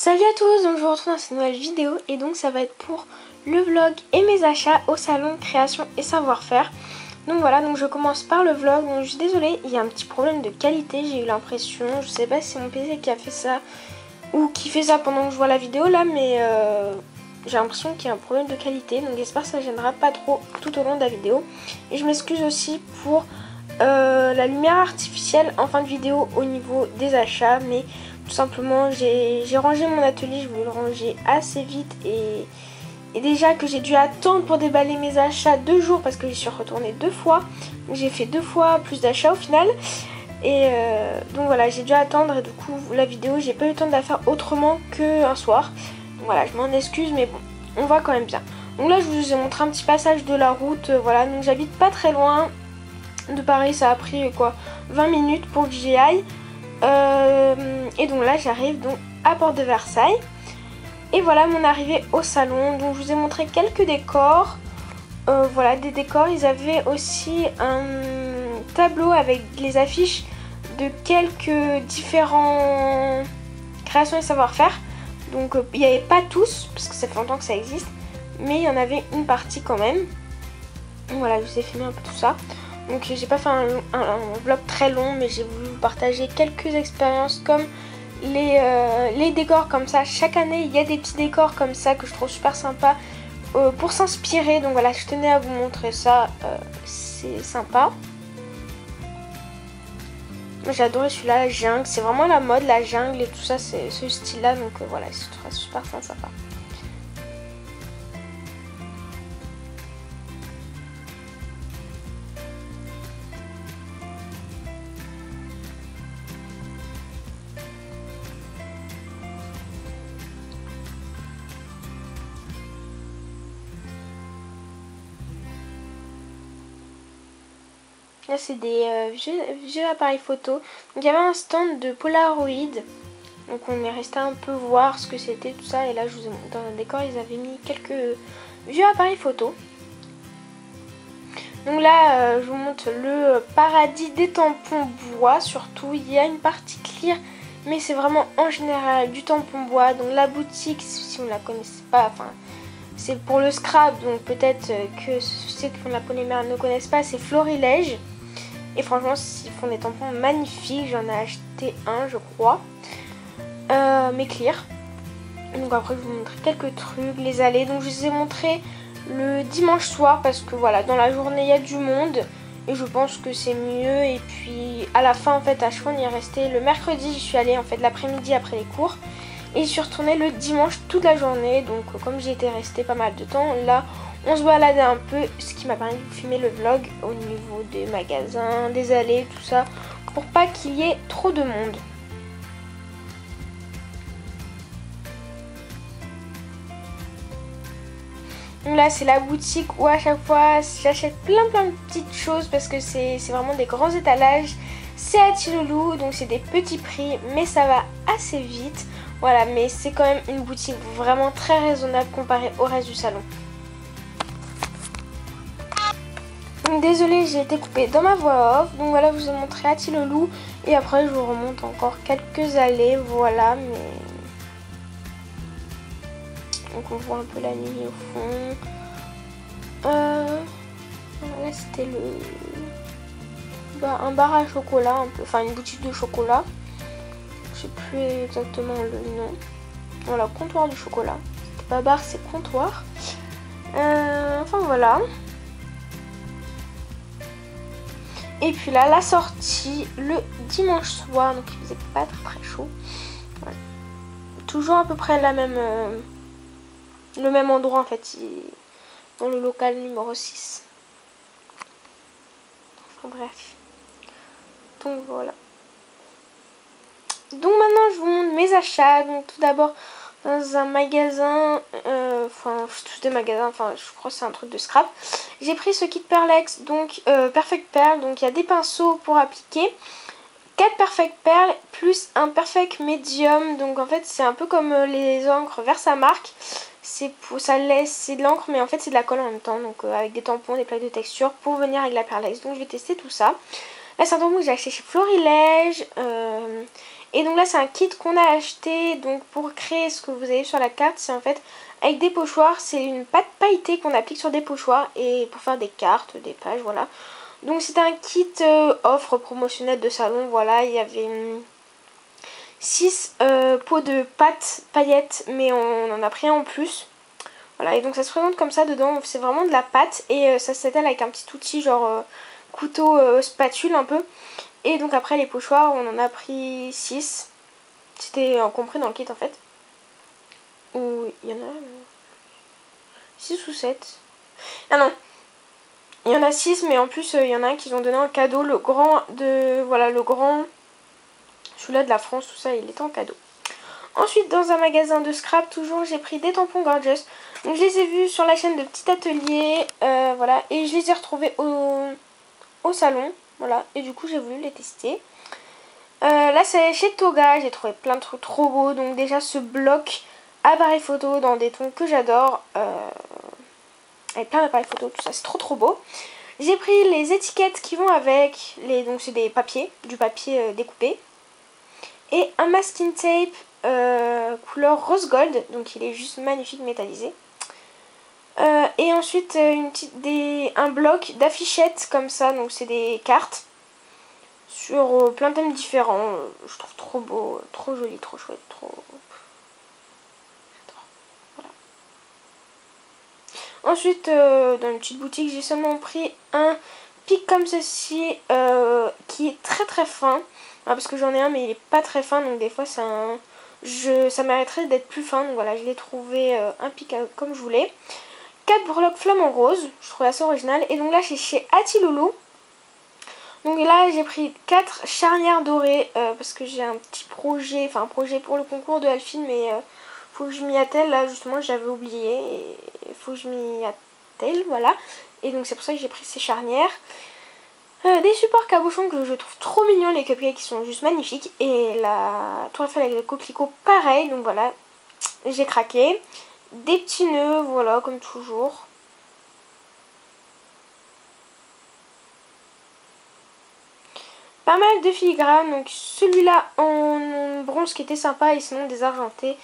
Salut à tous, donc je vous retrouve dans cette nouvelle vidéo et donc ça va être pour le vlog et mes achats au salon création et savoir-faire. Donc voilà, donc je commence par le vlog. Donc je suis désolée, il y a un petit problème de qualité, j'ai eu l'impression, je sais pas si c'est mon PC qui a fait ça ou qui fait ça pendant que je vois la vidéo là, mais j'ai l'impression qu'il y a un problème de qualité, donc j'espère que ça ne gênera pas trop tout au long de la vidéo. Et je m'excuse aussi pour la lumière artificielle en fin de vidéo au niveau des achats, mais tout simplement j'ai rangé mon atelier, je voulais le ranger assez vite et déjà que j'ai dû attendre pour déballer mes achats 2 jours parce que j'y suis retournée 2 fois, j'ai fait 2 fois plus d'achats au final. Et donc voilà, j'ai dû attendre et du coup la vidéo j'ai pas eu le temps de la faire autrement qu'un soir. Donc voilà, je m'en excuse mais bon, on va quand même bien. Donc là je vous ai montré un petit passage de la route, voilà, donc j'habite pas très loin de Paris, ça a pris quoi 20 minutes pour que j'y aille. Et donc là j'arrive donc à Porte de Versailles. Et voilà mon arrivée au salon, donc je vous ai montré quelques décors. Voilà des décors, ils avaient aussi un tableau avec les affiches de quelques différents créations et savoir-faire. Donc il n'y avait pas tous, parce que ça fait longtemps que ça existe, mais il y en avait une partie quand même. Donc voilà, je vous ai filmé un peu tout ça. Donc j'ai pas fait un vlog très long, mais j'ai voulu vous partager quelques expériences comme les décors comme ça. Chaque année il y a des petits décors comme ça que je trouve super sympa pour s'inspirer. Donc voilà, je tenais à vous montrer ça, c'est sympa. J'ai adoré celui-là, la jungle, c'est vraiment la mode, la jungle et tout ça, c'est ce style là, donc voilà, c'est super sympa. Là c'est des vieux appareils photo. Donc il y avait un stand de Polaroid. Donc on est resté un peu voir ce que c'était tout ça. Et là je vous ai montré dans un décor, ils avaient mis quelques vieux appareils photo. Donc là je vous montre le paradis des tampons bois. Surtout il y a une partie clear, mais c'est vraiment en général du tampon bois. Donc la boutique, si vous ne la connaissez pas, enfin c'est pour le scrap, donc peut-être que ceux qui font de la polymère ne connaissent pas, c'est Florilège. Et franchement, ils font des tampons magnifiques. J'en ai acheté un, je crois. Mais clear. Donc après, je vous montre quelques trucs, les allées. Donc je vous ai montré le dimanche soir parce que voilà, dans la journée, il y a du monde. Et je pense que c'est mieux. Et puis à la fin, en fait, à chaque fois, on y est resté. Le mercredi, j'y suis allée en fait l'après-midi après les cours. Et je suis retournée le dimanche toute la journée. Donc comme j'y étais restée pas mal de temps, là on se baladait un peu, ce qui m'a permis de filmer le vlog au niveau des magasins, des allées, tout ça, pour pas qu'il y ait trop de monde. Donc là c'est la boutique où à chaque fois j'achète plein de petites choses parce que c'est vraiment des grands étalages. C'est à Tillolout, donc c'est des petits prix mais ça va assez vite. Voilà, mais c'est quand même une boutique vraiment très raisonnable comparée au reste du salon. Donc désolée, j'ai été coupée dans ma voix off. Donc voilà, je vous ai montré à Tillolout et après je vous remonte encore quelques allées, voilà, mais donc on voit un peu la nuit au fond. Là c'était un bar à chocolat, un peu, enfin une boutique de chocolat. Je sais plus exactement le nom. Voilà, comptoir du chocolat. C'est pas bar, c'est comptoir. Enfin voilà. Et puis là, la sortie le dimanche soir, donc il faisait pas très chaud. Voilà. Toujours à peu près la même, le même endroit en fait, dans le local numéro 6. Enfin bref. Donc voilà. Donc maintenant je vous montre mes achats. Donc tout d'abord dans un magasin, enfin tous des magasins, enfin je crois que c'est un truc de scrap. J'ai pris ce kit Perlex, donc Perfect Pearl, donc il y a des pinceaux pour appliquer, 4 Perfect Pearl plus un Perfect Medium, donc en fait c'est un peu comme les encres Versamark. C'est de l'encre mais en fait c'est de la colle en même temps, donc avec des tampons, des plaques de texture pour venir avec la Perlex. Donc je vais tester tout ça. Là c'est un tampon que j'ai acheté chez Florilège. Et donc là c'est un kit qu'on a acheté donc pour créer ce que vous avez sur la carte. C'est en fait avec des pochoirs, c'est une pâte pailletée qu'on applique sur des pochoirs et pour faire des cartes, des pages, voilà. Donc c'est un kit offre promotionnelle de salon, voilà, il y avait 6 pots de pâte paillettes mais on en a pris un en plus. Voilà, et donc ça se présente comme ça dedans, c'est vraiment de la pâte et ça s'étale avec un petit outil genre couteau spatule un peu. Et donc après les pochoirs, on en a pris 6. C'était compris dans le kit en fait. Ou il y en a 6 ou 7. Ah non, il y en a 6 mais en plus il y en a un qu'ils ont donné en cadeau, le grand de... Voilà, le grand... Celui-là de la France, tout ça, il était en cadeau. Ensuite, dans un magasin de scrap, toujours, j'ai pris des tampons Gorgeous. Donc, je les ai vus sur la chaîne de Petit Atelier, voilà. Et je les ai retrouvés au salon, voilà. Et du coup, j'ai voulu les tester. Là, c'est chez Toga. J'ai trouvé plein de trucs trop beaux. Donc, déjà, ce bloc appareil photo dans des tons que j'adore. Avec plein d'appareils photo, tout ça, c'est trop beau. J'ai pris les étiquettes qui vont avec. Donc, c'est des papiers, du papier découpé. Et un masking tape couleur rose gold, donc il est juste magnifique métallisé. Et ensuite un bloc d'affichettes comme ça, donc c'est des cartes sur plein de thèmes différents. Je trouve trop beau, trop joli, trop chouette, trop... J'adore. Voilà. Ensuite, dans une petite boutique, j'ai seulement pris un pic comme ceci qui est très fin. Parce que j'en ai un mais il est pas très fin, donc des fois ça mériterait d'être plus fin. Donc voilà, je l'ai trouvé un pic comme je voulais. 4 breloques flamants roses, je trouvais assez original. Et donc là c'est chez Atiloulou. Donc là j'ai pris 4 charnières dorées parce que j'ai un petit projet, enfin un projet pour le concours de Alphine, mais faut que je m'y attelle. Là justement j'avais oublié et il faut que je m'y attelle, voilà. Et donc c'est pour ça que j'ai pris ces charnières. Des supports cabochons que je trouve trop mignons, les cupcakes qui sont juste magnifiques. Et la tour Eiffel avec le coquelicot pareil, donc voilà, j'ai craqué. Des petits nœuds, voilà, comme toujours. Pas mal de filigranes, donc celui-là en bronze qui était sympa et sinon des argentés.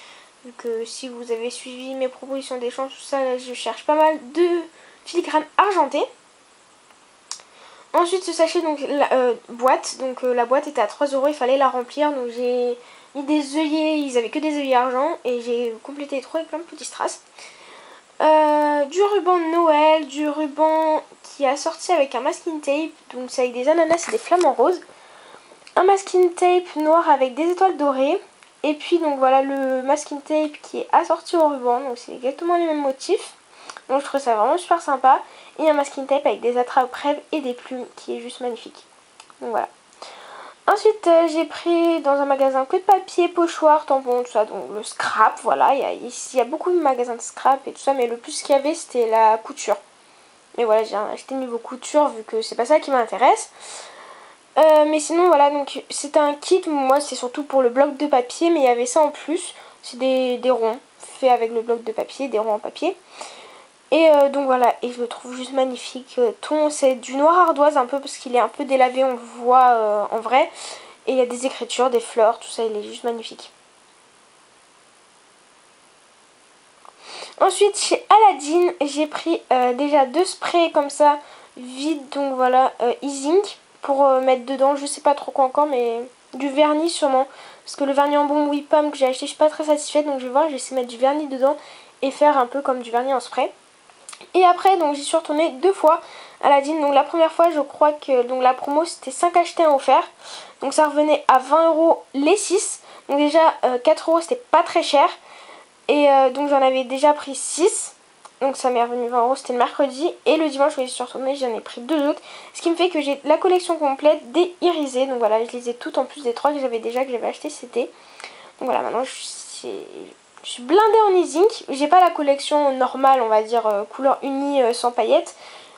Donc si vous avez suivi mes propositions d'échange, tout ça, là, je cherche pas mal de filigranes argentés. Ensuite ce sachet, donc la boîte, donc la boîte était à 3 €, il fallait la remplir, donc j'ai mis des œillets, ils avaient que des œillets argent et j'ai complété les trous avec plein de petits strass. Du ruban de Noël, du ruban qui est assorti avec un masking tape, donc c'est avec des ananas et des flamants roses. Un masking tape noir avec des étoiles dorées. Et puis donc voilà le masking tape qui est assorti au ruban, donc c'est exactement les mêmes motifs. Donc je trouve ça vraiment super sympa. Et un masking tape avec des attrape-rêves et des plumes qui est juste magnifique. Donc voilà. Ensuite j'ai pris dans un magasin que de papier, pochoir, tampons, tout ça. Donc le scrap, voilà. Il y a beaucoup de magasins de scrap et tout ça. Mais le plus qu'il y avait c'était la couture. Mais voilà, j'ai acheté niveau couture vu que c'est pas ça qui m'intéresse. Mais sinon voilà, donc c'est un kit, moi c'est surtout pour le bloc de papier, mais il y avait ça en plus, c'est des ronds faits avec le bloc de papier, des ronds en papier. Et donc voilà, et je le trouve juste magnifique. Ton, c'est du noir ardoise un peu parce qu'il est un peu délavé, on le voit en vrai. Et il y a des écritures, des fleurs, tout ça, il est juste magnifique. Ensuite chez Aladdin, j'ai pris déjà 2 sprays comme ça, vides, donc voilà, e-zink. Pour mettre dedans, je sais pas trop quoi encore, mais du vernis sûrement. Parce que le vernis en bombe Whip Pomme que j'ai acheté, je suis pas très satisfaite. Donc je vais voir, je vais essayer de mettre du vernis dedans et faire un peu comme du vernis en spray. Et après, donc j'y suis retournée 2 fois à Aladdin. Donc la première fois, je crois que donc la promo c'était 5 achetés 1 offert. Donc ça revenait à 20 € les 6. Donc déjà 4 € c'était pas très cher. Et donc j'en avais déjà pris 6. Donc ça m'est revenu 20 €, c'était le mercredi. Et le dimanche où je suis retournée, j'en ai pris 2 autres. Ce qui me fait que j'ai la collection complète des irisés. Donc voilà, je les ai toutes en plus des 3 que j'avais déjà, que j'avais acheté cet été. Donc voilà, maintenant je suis blindée en e-zink. J'ai pas la collection normale, on va dire, couleur unie sans paillettes.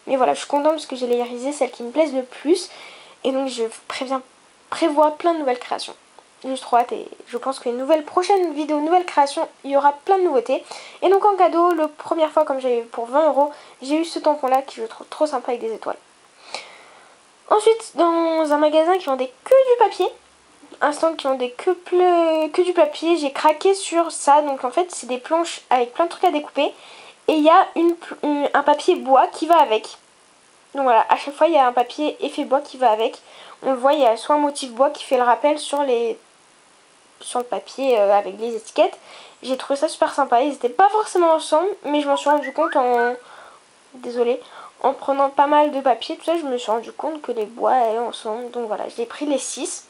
Mais voilà, je suis contente parce que j'ai les irisés, celles qui me plaisent le plus. Et donc je prévois plein de nouvelles créations. Juste trop hâte et je pense que les prochaines vidéos, nouvelles créations, il y aura plein de nouveautés. Et donc en cadeau, la première fois comme j'avais eu pour 20 €, j'ai eu ce tampon là qui je trouve trop sympa avec des étoiles. Ensuite dans un magasin qui vendait que du papier, un stand qui vendait que du papier. J'ai craqué sur ça. Donc en fait c'est des planches avec plein de trucs à découper. Et il y a un papier bois qui va avec. Donc voilà, à chaque fois il y a un papier effet bois qui va avec. On le voit, il y a soit un motif bois qui fait le rappel sur le papier avec les étiquettes. J'ai trouvé ça super sympa. Ils n'étaient pas forcément ensemble, mais je m'en suis rendu compte en prenant pas mal de papier, tout ça, je me suis rendu compte que les bois allaient ensemble. Donc voilà, j'ai pris les 6.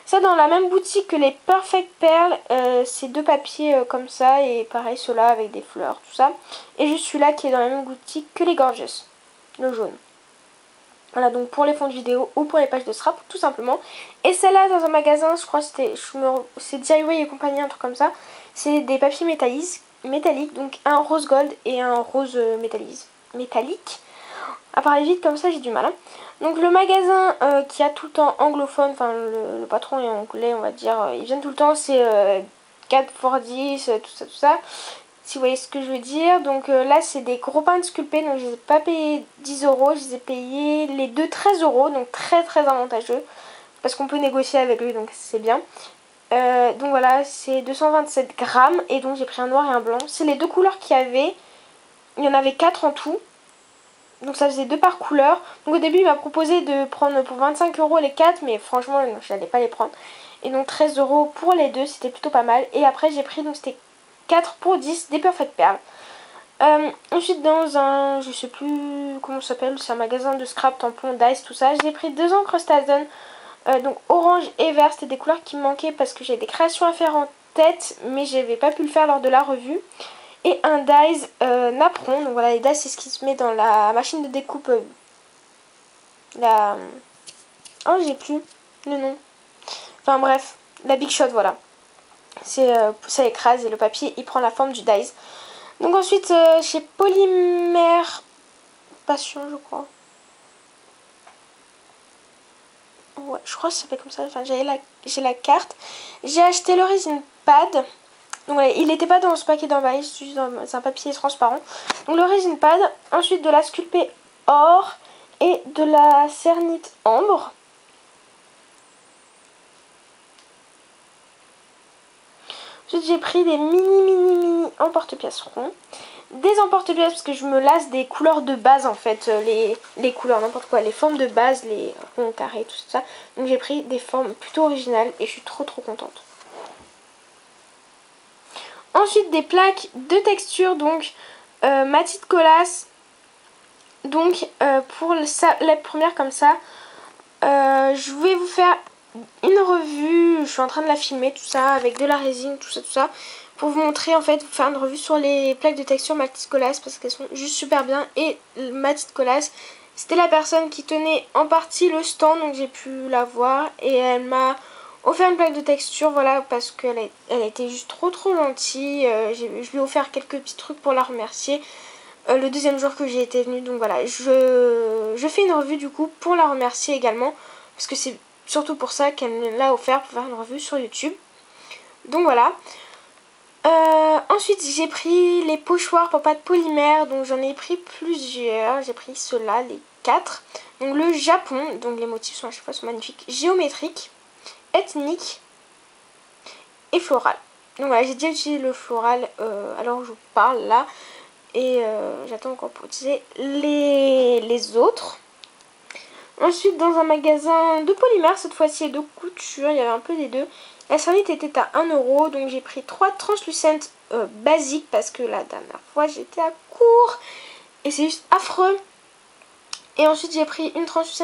Ça dans la même boutique que les Perfect Pearl, c'est 2 papiers comme ça, et pareil ceux-là avec des fleurs, tout ça. Et juste celui-là qui est dans la même boutique que les Gorgeous, le jaune. Voilà, donc pour les fonds de vidéo ou pour les pages de scrap, tout simplement. Et celle-là dans un magasin, je crois que c'est DIY et compagnie, un truc comme ça. C'est des papiers métalliques, donc un rose gold et un rose métallique. À parler vite comme ça, j'ai du mal. Hein. Donc le magasin qui a tout le temps anglophone, enfin le patron est anglais, on va dire, ils viennent tout le temps, c'est 4 pour 10, tout ça. Si vous voyez ce que je veux dire. Donc là c'est des gros pains sculptés, donc je les ai pas payés 10 euros, je les ai payés les deux 13 euros, donc très très avantageux. Parce qu'on peut négocier avec lui, donc c'est bien. Donc voilà, c'est 227 grammes, et donc j'ai pris un noir et un blanc. C'est les deux couleurs qu'il y avait, il y en avait 4 en tout. Donc ça faisait 2 par couleur. Donc au début il m'a proposé de prendre pour 25 euros les 4, mais franchement je n'allais pas les prendre. Et donc 13 euros pour les deux, c'était plutôt pas mal. Et après j'ai pris, donc c'était 4 pour 10 des Perfect Pearl. Ensuite dans un, je sais plus comment ça s'appelle, c'est un magasin de scrap, tampons, dice, tout ça. J'ai pris 2 encres Stazen, donc orange et vert, c'était des couleurs qui me manquaient parce que j'ai des créations à faire en tête, mais j'avais pas pu le faire lors de la revue. Et un dies napperon. Donc voilà, les dies c'est ce qui se met dans la machine de découpe. Oh, j'ai plus le nom. Enfin bref, la Big Shot, voilà. C'est ça écrase et le papier il prend la forme du dies. Donc ensuite chez Polymère Passion, je crois. Ouais, je crois que ça s'appelle comme ça. Enfin, j'ai la carte. J'ai acheté le resin pad. Donc voilà, il n'était pas dans ce paquet d'emballage, c'est juste dans un papier transparent. Donc le resin pad, ensuite de la sculpée or et de la cernite ambre. Ensuite j'ai pris des mini emporte-pièces ronds. Des emporte-pièces parce que je me lasse des couleurs de base en fait, les couleurs, n'importe quoi, les formes de base, les ronds, carrés, tout ça. Donc j'ai pris des formes plutôt originales et je suis trop contente. Ensuite des plaques de texture, donc matite collasse. Donc pour la première comme ça, je vais vous faire une revue, je suis en train de la filmer tout ça avec de la résine, tout ça, pour vous montrer en fait, vous faire une revue sur les plaques de texture matite collasse parce qu'elles sont juste super bien. Et matite collasse, c'était la personne qui tenait en partie le stand, donc j'ai pu la voir et elle m'a offert une plaque de texture, voilà, parce qu'elle a été juste trop gentille. Je lui ai offert quelques petits trucs pour la remercier le deuxième jour que j'ai été venue. Donc voilà, je fais une revue du coup pour la remercier également, parce que c'est surtout pour ça qu'elle me l'a offert, pour faire une revue sur YouTube. Donc voilà. Ensuite j'ai pris les pochoirs pour pâte polymère, donc j'en ai pris plusieurs. J'ai pris ceux-là, les 4. Donc le Japon, donc les motifs sont à chaque fois magnifiques. Géométrique, ethnique et floral. Donc voilà, j'ai déjà utilisé le floral alors je vous parle là. Et j'attends encore pour utiliser les autres. Ensuite dans un magasin de polymère, cette fois-ci et de couture, il y avait un peu des deux. La cernite était à 1 euro, donc j'ai pris 3 translucentes basiques parce que la dernière fois j'étais à court et c'est juste affreux. Et ensuite j'ai pris une translucente